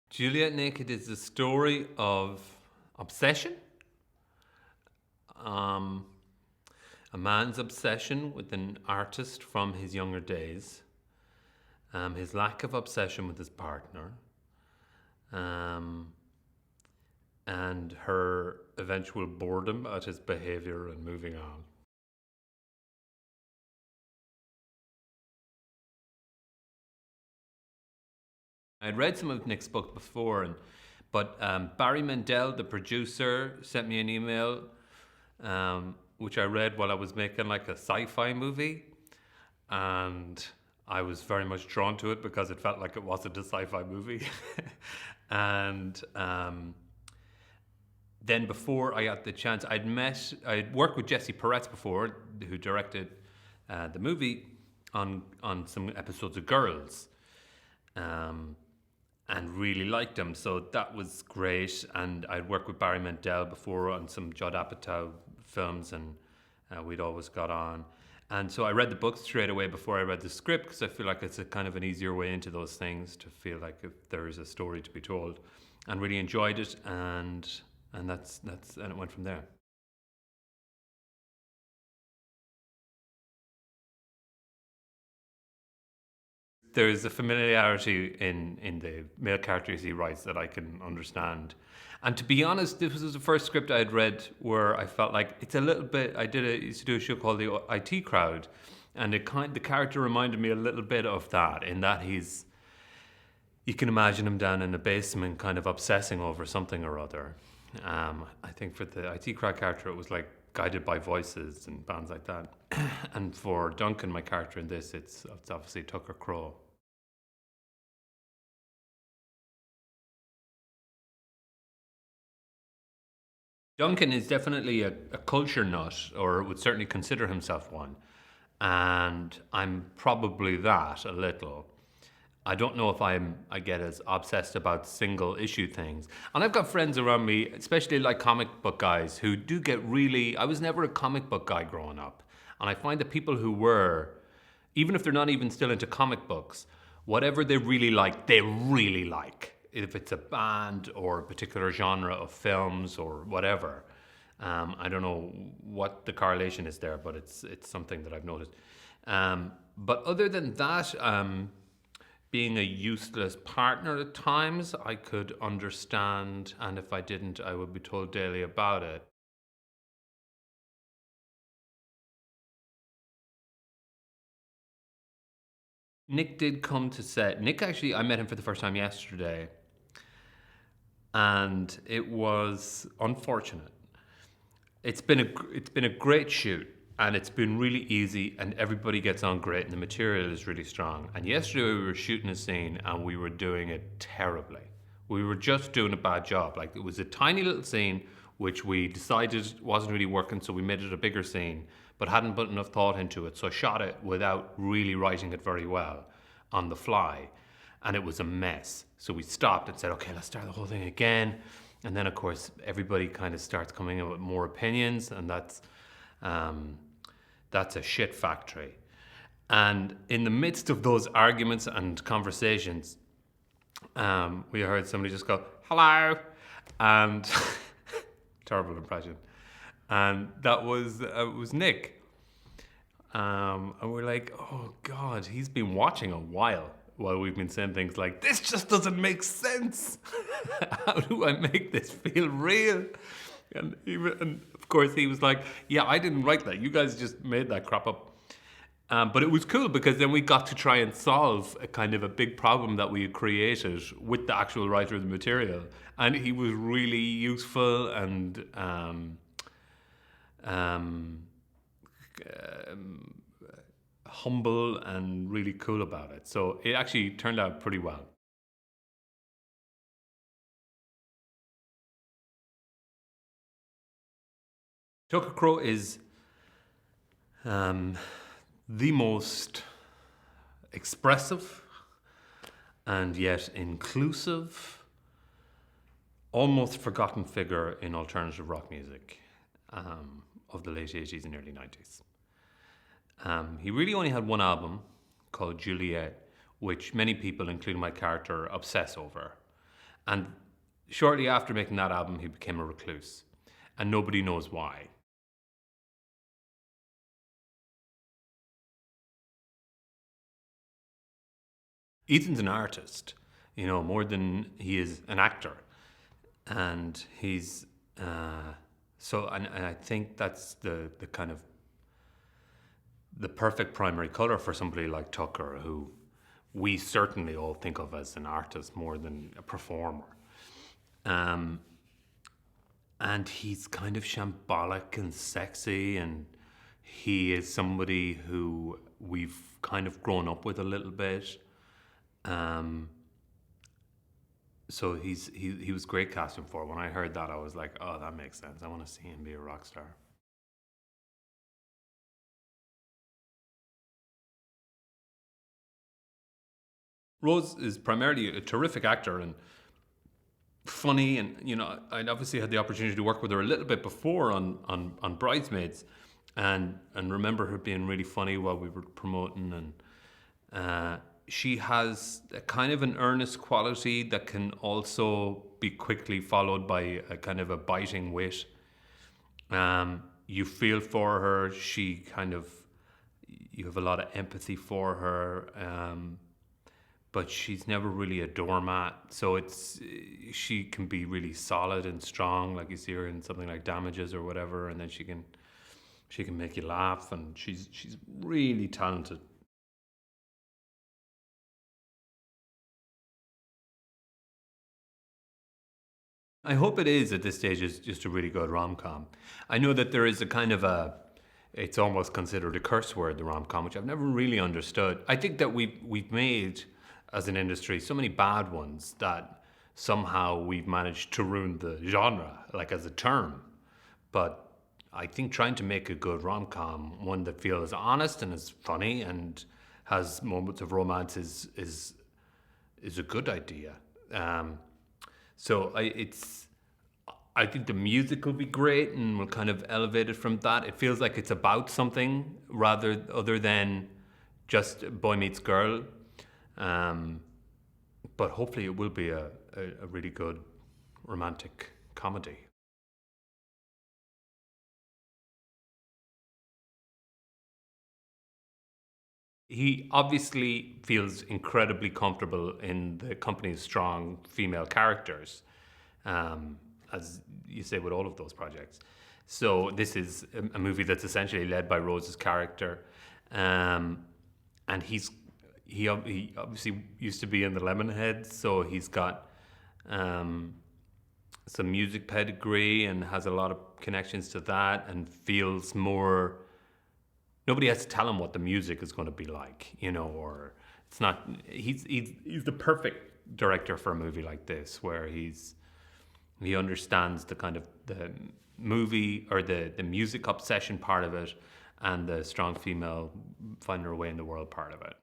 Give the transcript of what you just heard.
Juliet Naked is the story of obsession. A man's obsession with an artist from his younger days, his lack of obsession with his partner, and her eventual boredom at his behavior and moving on. I'd read some of Nick's book before, but Barry Mendel, the producer, sent me an email, which I read while I was making like a sci-fi movie, and I was very much drawn to it because it felt like it wasn't a sci-fi movie. And then before I got the chance, I'd worked with Jesse Peretz before, who directed the movie, on some episodes of Girls. And really liked him, so that was great. And I'd worked with Barry Mendel before on some Judd Apatow films, and we'd always got on. And so I read the book straight away before I read the script, because I feel like it's a kind of an easier way into those things, to feel like if there is a story to be told, and really enjoyed it, and that's and it went from there. There is a familiarity in the male characters he writes that I can understand. And to be honest, this was the first script I had read where I felt like it's a little bit. Used to do a show called The IT Crowd, and the character reminded me a little bit of that, in that you can imagine him down in a basement, kind of obsessing over something or other. I think for the IT Crowd character, it was like guided by voices and bands like that. And for Duncan, my character in this, it's obviously Tucker Crowe. Duncan is definitely a culture nut, or would certainly consider himself one. And I'm probably that a little. I don't know if I get as obsessed about single issue things. And I've got friends around me, especially like comic book guys, who do get really. I was never a comic book guy growing up. And I find that people who were, even if they're not even still into comic books, whatever they really like, they really like. If it's a band or a particular genre of films or whatever. I don't know what the correlation is there, but it's something that I've noticed. But other than that, being a useless partner at times, I could understand, and if I didn't, I would be told daily about it. Nick did come to set. Nick, actually, I met him for the first time yesterday, and it was unfortunate. It's been a great shoot, and it's been really easy, and everybody gets on great, and the material is really strong. And yesterday we were shooting a scene, and we were doing it terribly. We were just doing a bad job. Like, it was a tiny little scene which we decided wasn't really working, so we made it a bigger scene, but hadn't put enough thought into it. So I shot it without really writing it very well on the fly, and it was a mess. So we stopped and said, okay, let's start the whole thing again. And then, of course, everybody kind of starts coming in with more opinions, and that's a shit factory. And in the midst of those arguments and conversations, we heard somebody just go, hello, and terrible impression. And that was Nick. And we're like, oh God, he's been watching a while we've been saying things like, this just doesn't make sense. How do I make this feel real? And of course he was like, yeah, I didn't write that. You guys just made that crap up. But it was cool because then we got to try and solve a kind of a big problem that we had created with the actual writer of the material. And he was really useful and humble and really cool about it. So it actually turned out pretty well. Tucker Crowe is the most expressive and yet inclusive, almost forgotten figure in alternative rock music of the late 80s and early 90s. He really only had one album called Juliet, which many people, including my character, obsess over. And shortly after making that album, he became a recluse, and nobody knows why. Ethan's an artist, more than he is an actor, and he's and I think that's the kind of the perfect primary color for somebody like Tucker, who we certainly all think of as an artist more than a performer. Um, and he's kind of shambolic and sexy, and he is somebody who we've kind of grown up with a little bit. Um, so he was great casting for. When I heard that, I was like, oh, that makes sense. I want to see him be a rock star. Rose is primarily a terrific actor and funny, and I'd obviously had the opportunity to work with her a little bit before on Bridesmaids, and remember her being really funny while we were promoting, and she has a kind of an earnest quality that can also be quickly followed by a kind of a biting wit. You feel for her. You have a lot of empathy for her. But she's never really a doormat. So she can be really solid and strong, like you see her in something like Damages or whatever, and then she can make you laugh, and she's really talented. I hope it is at this stage is just a really good rom-com. I know that there is a kind of it's almost considered a curse word, the rom-com, which I've never really understood. I think that we've made, as an industry, so many bad ones that somehow we've managed to ruin the genre, like as a term. But I think trying to make a good rom-com, one that feels honest and is funny and has moments of romance, is a good idea. Um, so I think the music will be great and will kind of elevate it from that. It feels like it's about something rather other than just boy meets girl. But hopefully it will be a really good romantic comedy. He obviously feels incredibly comfortable in the company's strong female characters, as you say with all of those projects. So this is a movie that's essentially led by Rose's character, and he obviously used to be in the Lemonheads, so he's got some music pedigree and has a lot of connections to that, and feels more. Nobody has to tell him what the music is going to be like, or it's not. He's the perfect director for a movie like this, where he understands the kind of the movie or the music obsession part of it, and the strong female finding her way in the world part of it.